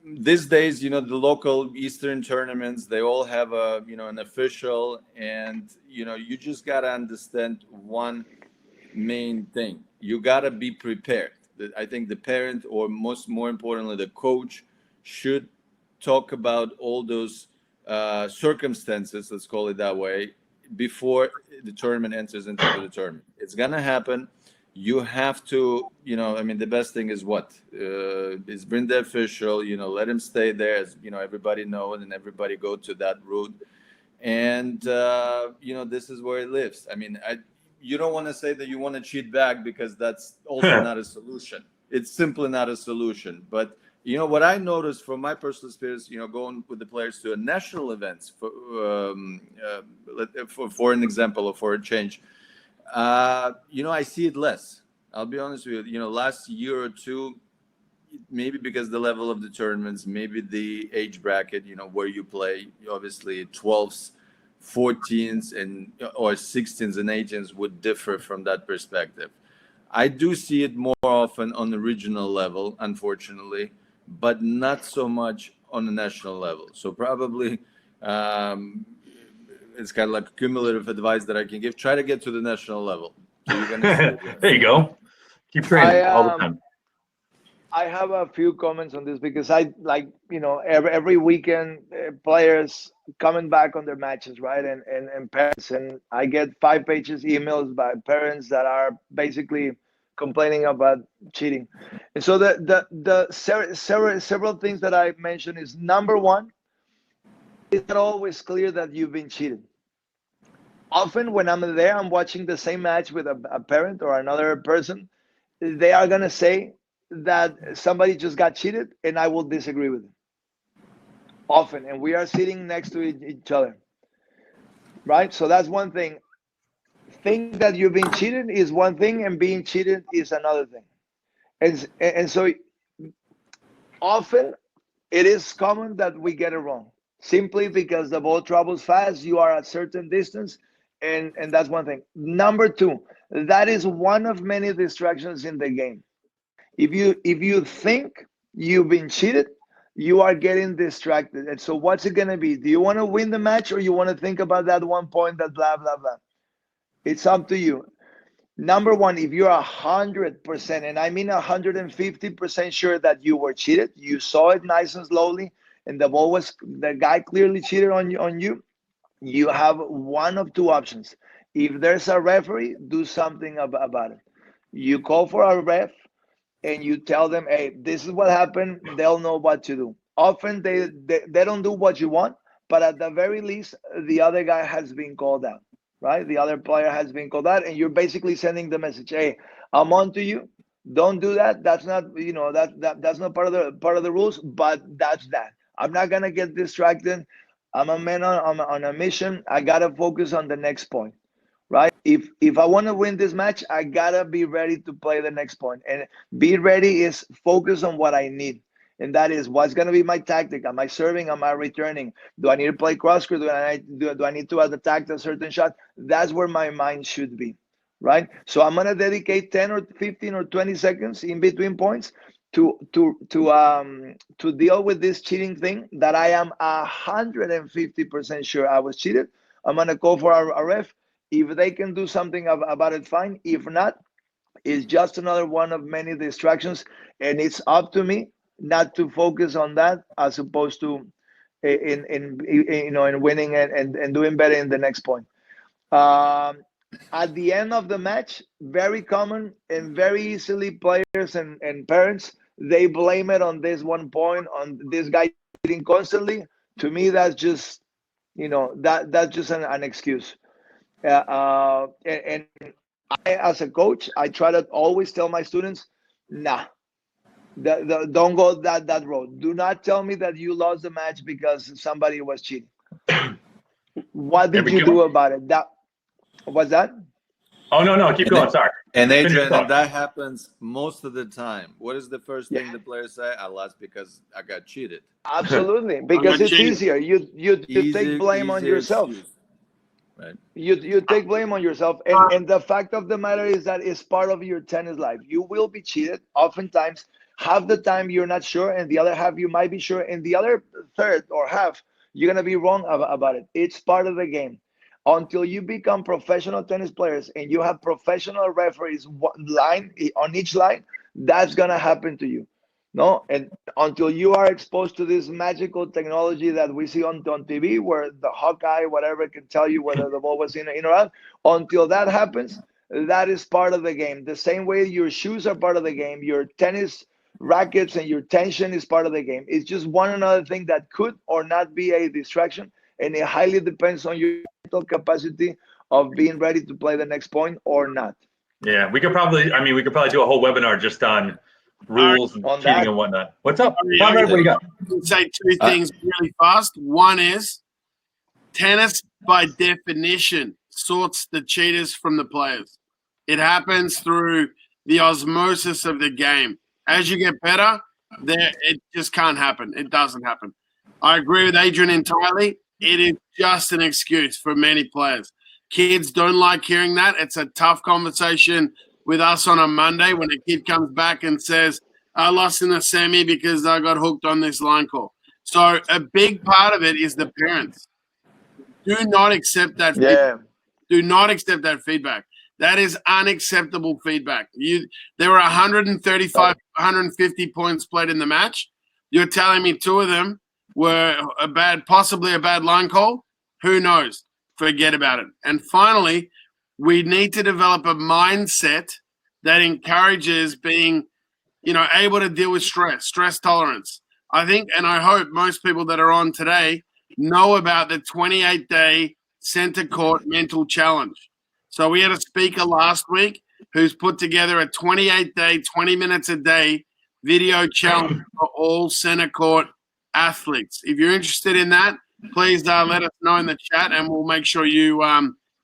These days, the local Eastern tournaments, they all have an official, and you just got to understand one main thing. You got to be prepared. I think the parent, or more importantly, the coach, should talk about all those circumstances, let's call it that way, before the tournament enters into the tournament. It's gonna happen. You have to, I mean, the best thing is is bring the official, let him stay there, as everybody knows, and everybody go to that route. And this is where it lives. I mean, you don't want to say that you want to cheat back, because that's also not a solution. It's simply not a solution. But what I noticed from my personal experience, going with the players to a national events for an example, or for a change, I see it less. I'll be honest with you. Last year or two, maybe because the level of the tournaments, maybe the age bracket, where you play, obviously 12s, 14s, or 16s and 18s would differ from that perspective. I do see it more often on the regional level, unfortunately, but not so much on the national level. So probably it's kind of like cumulative advice that I can give. Try to get to the national level. So you're gonna see it. There you go. Keep training all the time. I have a few comments on this, because I every weekend players coming back on their matches, right? And parents, and I get 5 pages emails by parents that are basically complaining about cheating. And so several things that I mentioned is, number one, it's not always clear that you've been cheated. Often when I'm there, I'm watching the same match with a parent or another person, they are going to say that somebody just got cheated, and I will disagree with them. Often, and we are sitting next to each other, right? So that's one thing. Think that you've been cheated is one thing, and being cheated is another thing. And so often it is common that we get it wrong, simply because the ball travels fast, you are at a certain distance, and that's one thing. Number two, that is one of many distractions in the game. If you think you've been cheated, you are getting distracted. And so what's it going to be? Do you want to win the match, or you want to think about that 1 point, that blah, blah, blah? It's up to you. Number one, if you're 100%, and I mean 150% sure that you were cheated, you saw it nice and slowly, and the guy clearly cheated on you, you have one of two options. If there's a referee, do something about it. You call for a ref, and you tell them, hey, this is what happened. They'll know what to do. Often they don't do what you want, but at the very least, the other guy has been called out, right? The other player has been called out, and you're basically sending the message, hey, I'm on to you. Don't do that. That's not, that's not part of the rules, but that's that. I'm not gonna get distracted. I'm a man on a mission. I gotta focus on the next point. Right? If I want to win this match, I gotta be ready to play the next point. And be ready is focus on what I need. And that is, what's gonna be my tactic? Am I serving? Am I returning? Do I need to play cross court? Do I need to attack a certain shot? That's where my mind should be. Right? So I'm gonna dedicate 10 or 15 or 20 seconds in between points to deal with this cheating thing that I am 150% sure I was cheated. I'm gonna call for a ref. If they can do something about it, fine. If not, it's just another one of many distractions, and it's up to me not to focus on that, as opposed to in winning and doing better in the next point. At the end of the match, very common and very easily, players and parents, they blame it on this 1 point, on this guy cheating constantly. To me, that's just that's just an excuse. And I, as a coach, I try to always tell my students, nah, don't go that road. Do not tell me that you lost the match because somebody was cheating. What did you do about it? Was that? Oh, no, keep going. Sorry. And Adrian, and that happens most of the time. What is the first thing the players say? I lost because I got cheated. Absolutely, because it's easier. You take blame on yourself. Excuse. Right. You take blame on yourself, and the fact of the matter is that it's part of your tennis life. You will be cheated. Oftentimes, half the time you're not sure, and the other half you might be sure, and the other third or half you're gonna be wrong about it. It's part of the game. Until you become professional tennis players and you have professional referees on each line, that's gonna happen to you. No, and until you are exposed to this magical technology that we see on TV, where the Hawkeye, whatever, can tell you whether the ball was in or out, until that happens, that is part of the game. The same way your shoes are part of the game, your tennis rackets and your tension is part of the game. It's just one another thing that could or not be a distraction, and it highly depends on your mental capacity of being ready to play the next point or not. Yeah, we could probably do a whole webinar just on rules, on cheating and whatnot. What's up? Conrad, what do you got? I'll say two things really fast. One is tennis, by definition, sorts the cheaters from the players. It happens through the osmosis of the game. As you get better, it just can't happen. It doesn't happen. I agree with Adrian entirely. It is just an excuse for many players. Kids don't like hearing that. It's a tough conversation with us on a Monday when a kid comes back and says, I lost in the semi because I got hooked on this line call. So a big part of it is the parents. Do not accept that feedback. Do not accept that feedback. That is unacceptable feedback. There were 135, 150 points played in the match. You're telling me two of them were possibly a bad line call? Who knows? Forget about it. And finally, we need to develop a mindset that encourages being, able to deal with stress tolerance. I think, and I hope most people that are on today know about the 28-day Centercourt mental challenge. So we had a speaker last week who's put together a 28-day, 20 minutes a day video challenge for all Centercourt athletes. If you're interested in that, please let us know in the chat, and we'll make sure you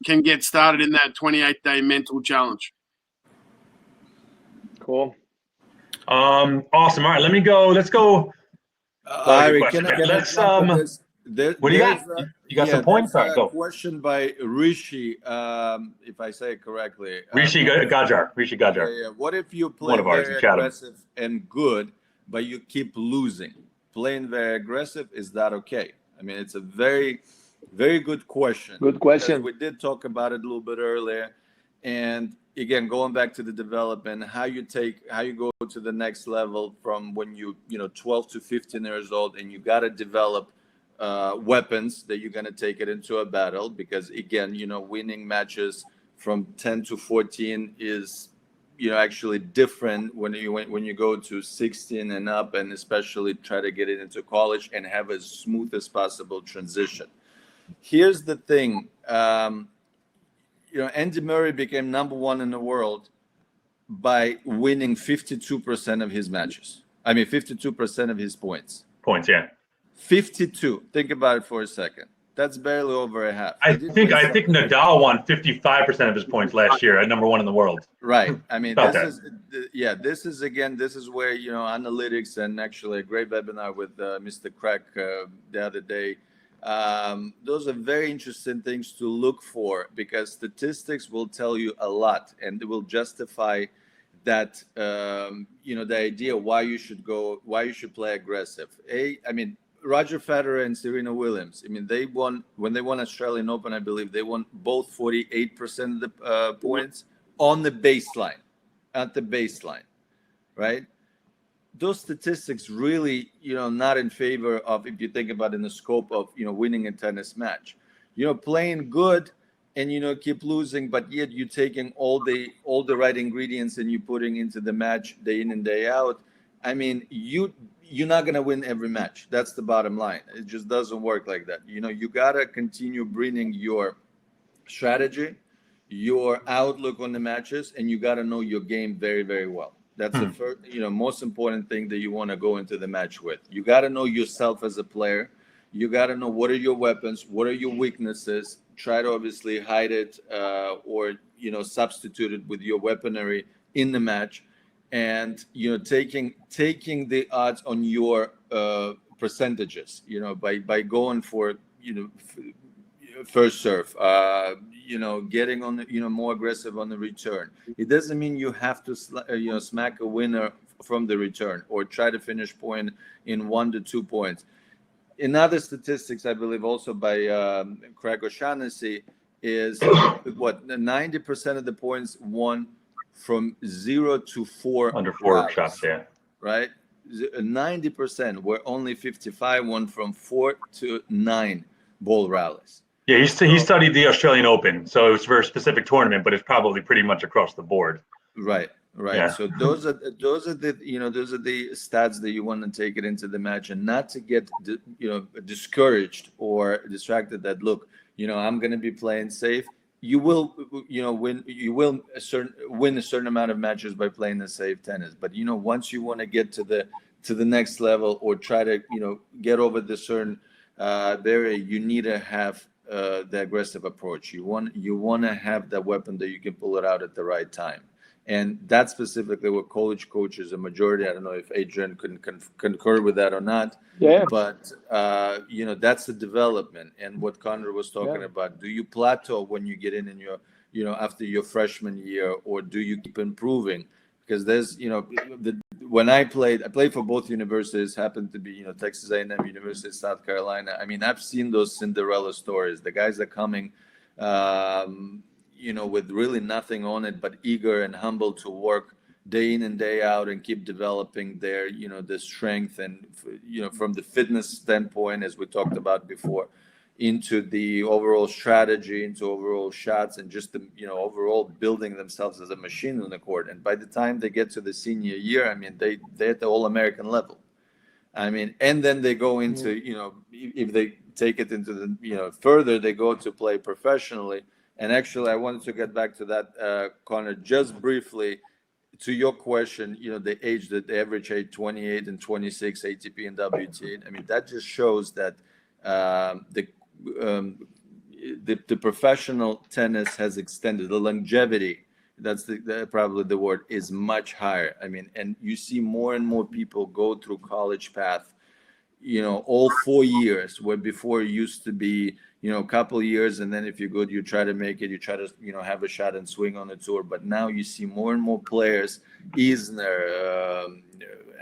can get started in that 28-day mental challenge. Cool. Awesome. All right, let's go. Ari, can I Let's jump on this? what do you got? You got some points? All right, go. Question by Rishi, if I say it correctly. Rishi Gajar. Yeah. What if you play very aggressive and good, but you keep losing? Playing very aggressive, is that okay? I mean, it's a very, very good question. Good question. We did talk about it a little bit earlier. And again, going back to the development, how you go to the next level from when 12 to 15 years old, and you got to develop weapons that you're going to take it into a battle, because again, winning matches from 10 to 14 is actually different when you go to 16 and up, and especially try to get it into college and have as smooth as possible transition. Here's the thing. Andy Murray became number one in the world by winning 52% of his matches. 52% of his points. Yeah. 52. Think about it for a second. That's barely over a half. I think Nadal won 55% of his points last year at number one in the world. Right. This is where, analytics, and actually a great webinar with Mr. Craig the other day. Those are very interesting things to look for, because statistics will tell you a lot, and they will justify that, the idea why you should play aggressive. Roger Federer and Serena Williams, when they won Australian Open, I believe they won both 48% of the points on the baseline, at the baseline, right? Those statistics really, not in favor of, if you think about in the scope of, winning a tennis match, playing good and, keep losing, but yet you're taking all the right ingredients and you're putting into the match day in and day out. You're not going to win every match. That's the bottom line. It just doesn't work like that. You got to continue bringing your strategy, your outlook on the matches, and you got to know your game very, very well. That's the first, most important thing that you want to go into the match with. You got to know yourself as a player. You got to know what are your weapons, what are your weaknesses. Try to obviously hide it or substitute it with your weaponry in the match, and taking the odds on your percentages. By going for first serve. Getting on the, more aggressive on the return. It doesn't mean you have to, smack a winner from the return or try to finish point in 1 to 2 points. In other statistics, I believe also by Craig O'Shaughnessy, is 90% of the points won from 0 to 4 under 4 rallies, shots, yeah. Right? 90%, where only 55 won from 4 to 9 ball rallies. Yeah, he studied the Australian Open, so it was for a specific tournament, but it's probably pretty much across the board. Right. Yeah. So those are the stats that you want to take it into the match, and not to get discouraged or distracted. That look, I'm going to be playing safe. You will win. You will win a certain amount of matches by playing the safe tennis. But once you want to get to the next level or try to get over the certain barrier, you need to have the aggressive approach. You want to have that weapon that you can pull it out at the right time, and that's specifically what college coaches, a majority. I don't know if Adrian can concur with that or not. Yeah. But that's the development, and what Conor was talking about. Do you plateau when you get in your after your freshman year, or do you keep improving? Because there's when I played for both universities, happened to be Texas A&M, University of South Carolina. I've seen those Cinderella stories. The guys are coming with really nothing on it, but eager and humble to work day in and day out and keep developing their the strength, and from the fitness standpoint, as we talked about before. into the overall strategy, into overall shots, and just the overall building themselves as a machine on the court. And by the time they get to the senior year, I mean, they're at the All-American level. I mean, and then they go into, if they take it into the, further, they go to play professionally. And actually, I wanted to get back to that, Connor, just briefly to your question, the average age, 28 and 26 ATP and WTA. I mean, that just shows that the professional tennis has extended. The longevity, that's probably the word, is much higher. I mean, and you see more and more people go through college path, all 4 years, where before it used to be, a couple of years, and then if you're good, you try to make it, you try to, have a shot and swing on the tour. But now you see more and more players, Isner,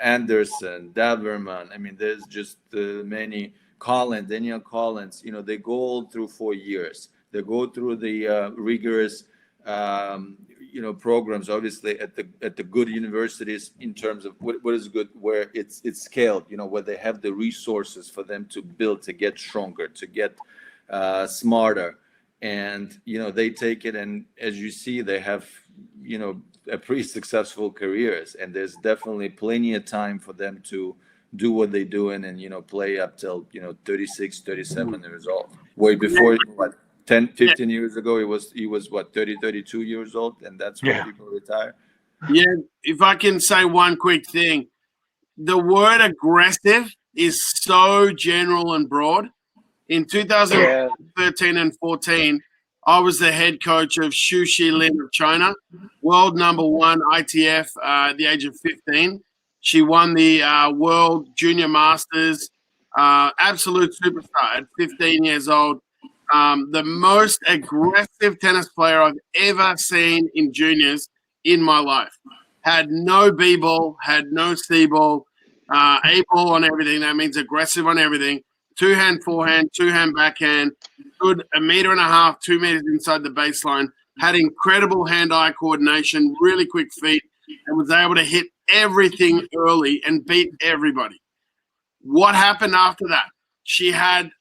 Anderson, Daverman. I mean, there's just many. Daniel Collins, they go all through 4 years. They go through the rigorous, programs, obviously at the good universities in terms of what is good, where it's scaled, where they have the resources for them to build, to get stronger, to get smarter. And, they take it, and as you see, they have, a pretty successful careers. And there's definitely plenty of time for them to do what they're doing and, play up till, 36, 37 years old. Way before, 10, 15 years ago, he was what, 30, 32 years old, and that's when people retire. Yeah, if I can say one quick thing, the word aggressive is so general and broad. In 2013 and 14, I was the head coach of Xu Xilin of China, world number 1 ITF at the age of 15. She won the World Junior Masters, absolute superstar at 15 years old. The most aggressive tennis player I've ever seen in juniors in my life. Had no B-ball, had no C-ball, A-ball on everything. That means aggressive on everything. Two-hand forehand, two-hand backhand, stood 1.5 meters, 2 meters inside the baseline, had incredible hand-eye coordination, really quick feet, and was able to hit everything early and beat everybody. What happened after that? She had,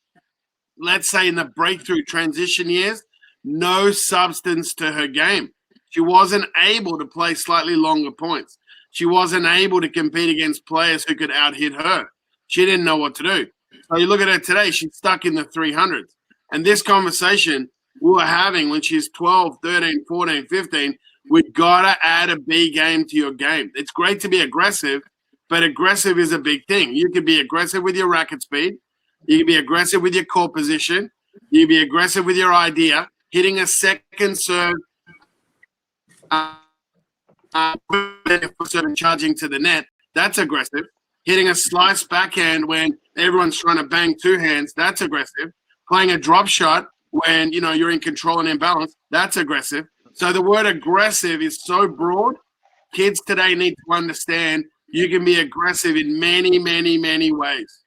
let's say in the breakthrough transition years, no substance to her game. She wasn't able to play slightly longer points. She wasn't able to compete against players who could out-hit her. She didn't know what to do. So you look at her today, she's stuck in the 300s. And this conversation we were having when she's 12, 13, 14, 15, we've got to add a B game to your game. It's great to be aggressive, but aggressive is a big thing. You can be aggressive with your racket speed. You can be aggressive with your core position. You can be aggressive with your idea. Hitting a second serve, charging to the net, that's aggressive. Hitting a slice backhand when everyone's trying to bang two hands, that's aggressive. Playing a drop shot when you're in control and in balance, that's aggressive. So the word aggressive is so broad. Kids today need to understand you can be aggressive in many, many, many ways.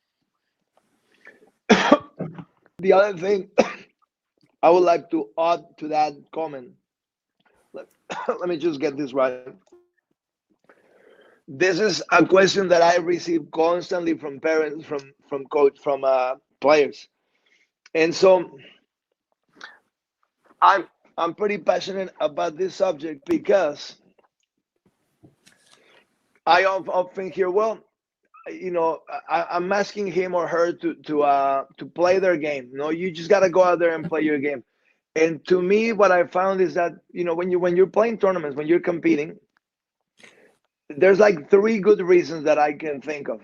The other thing I would like to add to that comment, let me just get this right. This is a question that I receive constantly from parents, from coach, from players, and so I'm pretty passionate about this subject because I often hear, well, I'm asking him or her to play their game. You just got to go out there and play your game. And to me, what I found is that when you're playing tournaments, when you're competing, there's like 3 good reasons that I can think of.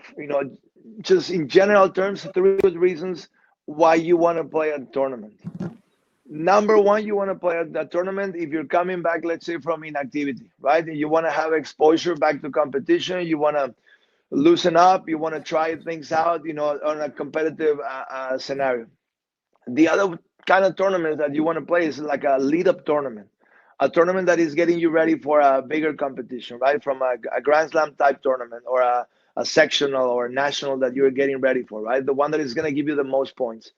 Just in general terms, 3 good reasons why you want to play a tournament. Number 1, you want to play a tournament if you're coming back, let's say, from inactivity, right? And you want to have exposure back to competition. You want to loosen up. You want to try things out, on a competitive scenario. The other kind of tournament that you want to play is like a lead-up tournament, a tournament that is getting you ready for a bigger competition, right? From a Grand Slam type tournament or a sectional or a national that you're getting ready for, right? The one that is going to give you the most points.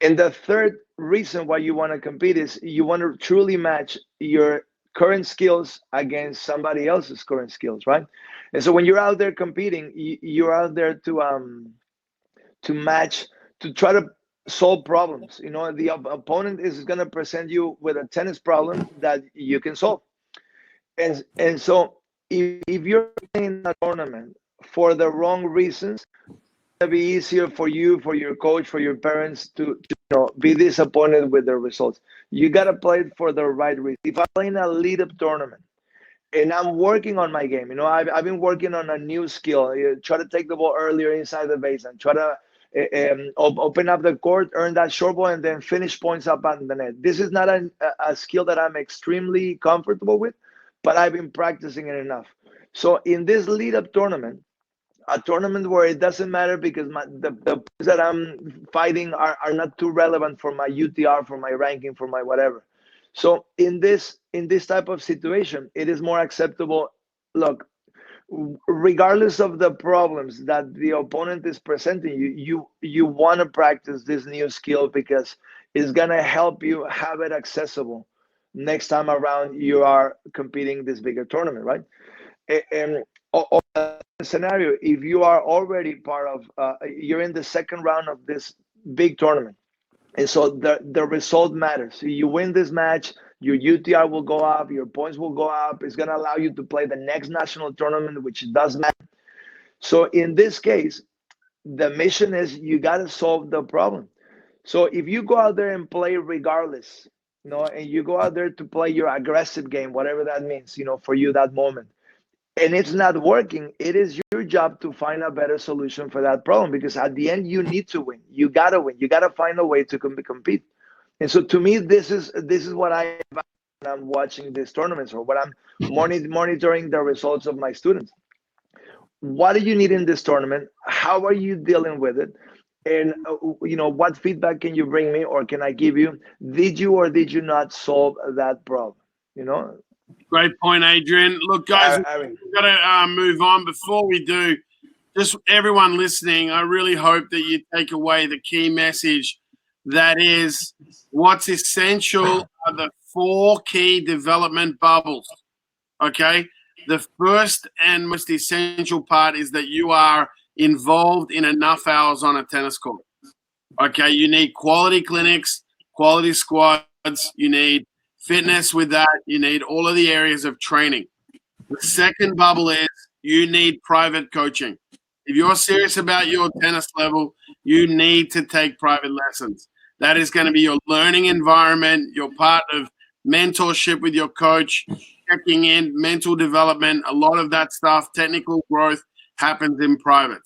And the third reason why you want to compete is you want to truly match your current skills against somebody else's current skills, right? And so when you're out there competing, you're out there to match, to try to solve problems. You know, the opponent is going to present you with a tennis problem that you can solve. And so if you're playing a tournament for the wrong reasons, it'll be easier for you, for your coach, for your parents to be disappointed with the results. You got to play it for the right reason. If I'm playing a lead-up tournament and I'm working on my game, I've been working on a new skill. Try to take the ball earlier inside the baseline. Try to open up the court, earn that short ball, and then finish points up on the net. This is not a skill that I'm extremely comfortable with, but I've been practicing it enough. So in this lead-up tournament, a tournament where it doesn't matter because the points that I'm fighting are not too relevant for my UTR, for my ranking, for my whatever. So in this type of situation, it is more acceptable. Look, regardless of the problems that the opponent is presenting you want to practice this new skill because it's going to help you have it accessible next time around you are competing this bigger tournament, right? And scenario, if you are already part of you're in the second round of this big tournament, and so the result matters. So you win this match, your UTR will go up, your points will go up. It's going to allow you to play the next national tournament, which does matter. So in this case, the mission is you got to solve the problem. So if you go out there and play regardless, and you go out there to play your aggressive game, whatever that means, for you that moment, and it's not working, it is your job to find a better solution for that problem, because at the end you need to win. You got to win. You got to find a way to compete. And so to me, this is what I'm watching these tournaments, or what I'm monitoring the results of my students. What do you need in this tournament? How are you dealing with it? And what feedback can you bring me, or can I give you? Did you or did you not solve that problem? Great point, Adrian. Look, guys, we've got to move on. Before we do, just everyone listening, I really hope that you take away the key message. That is, what's essential are the 4 key development bubbles, okay? The first and most essential part is that you are involved in enough hours on a tennis court, okay? You need quality clinics, quality squads, you need fitness with that, you need all of the areas of training. The second bubble is you need private coaching. If you're serious about your tennis level, you need to take private lessons. That is going to be your learning environment, your part of mentorship with your coach, checking in, mental development. A lot of that stuff, technical growth, happens in private.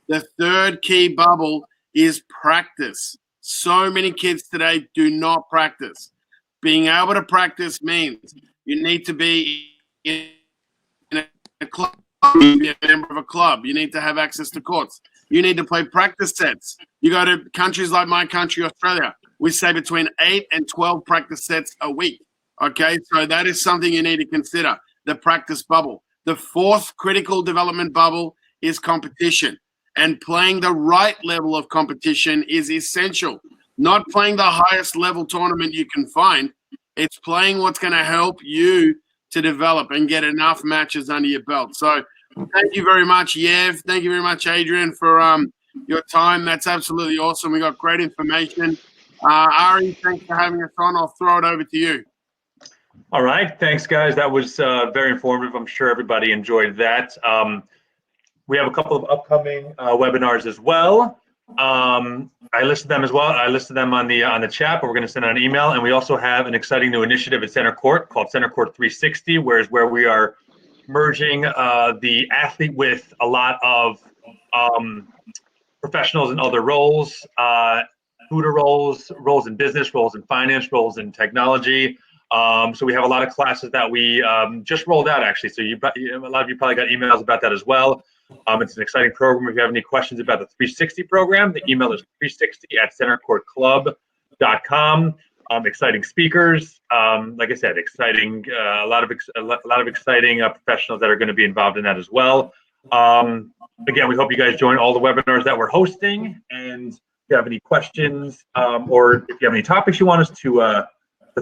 The third key bubble is practice. So many kids today do not practice. Being able to practice means you need to be in a club, you need to be a member of a club, you need to have access to courts, you need to play practice sets. You go to countries like my country, Australia, we say between 8 and 12 practice sets a week. Okay, so that is something you need to consider, the practice bubble. The fourth critical development bubble is competition, and playing the right level of competition is essential. Not playing the highest level tournament you can find. It's playing what's going to help you to develop and get enough matches under your belt. So thank you very much, Yev. Thank you very much, Adrian, for your time. That's absolutely awesome. We got great information. Ari, thanks for having us on. I'll throw it over to you. All right. Thanks, guys. That was very informative. I'm sure everybody enjoyed that. We have a couple of upcoming webinars as well. I listed them as well. I listed them on the chat, but we're going to send out an email. And we also have an exciting new initiative at Centercourt called Centercourt 360, where we are merging the athlete with a lot of professionals in other roles, tutor roles in business, roles in finance, roles in technology. So we have a lot of classes that we just rolled out, actually. So a lot of you probably got emails about that as well. It's an exciting program. If you have any questions about the 360 program, the email is 360@centercourtclub.com. Exciting speakers, like I said, exciting. A lot of exciting professionals that are going to be involved in that as well. Again, we hope you guys join all the webinars that we're hosting. And if you have any questions or if you have any topics you want us to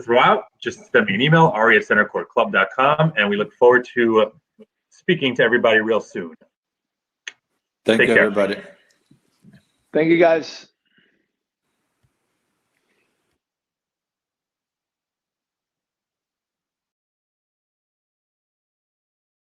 throw out, just send me an email, ari@centercourtclub.com, and we look forward to speaking to everybody real soon. Thank you, everybody. Thank you, guys.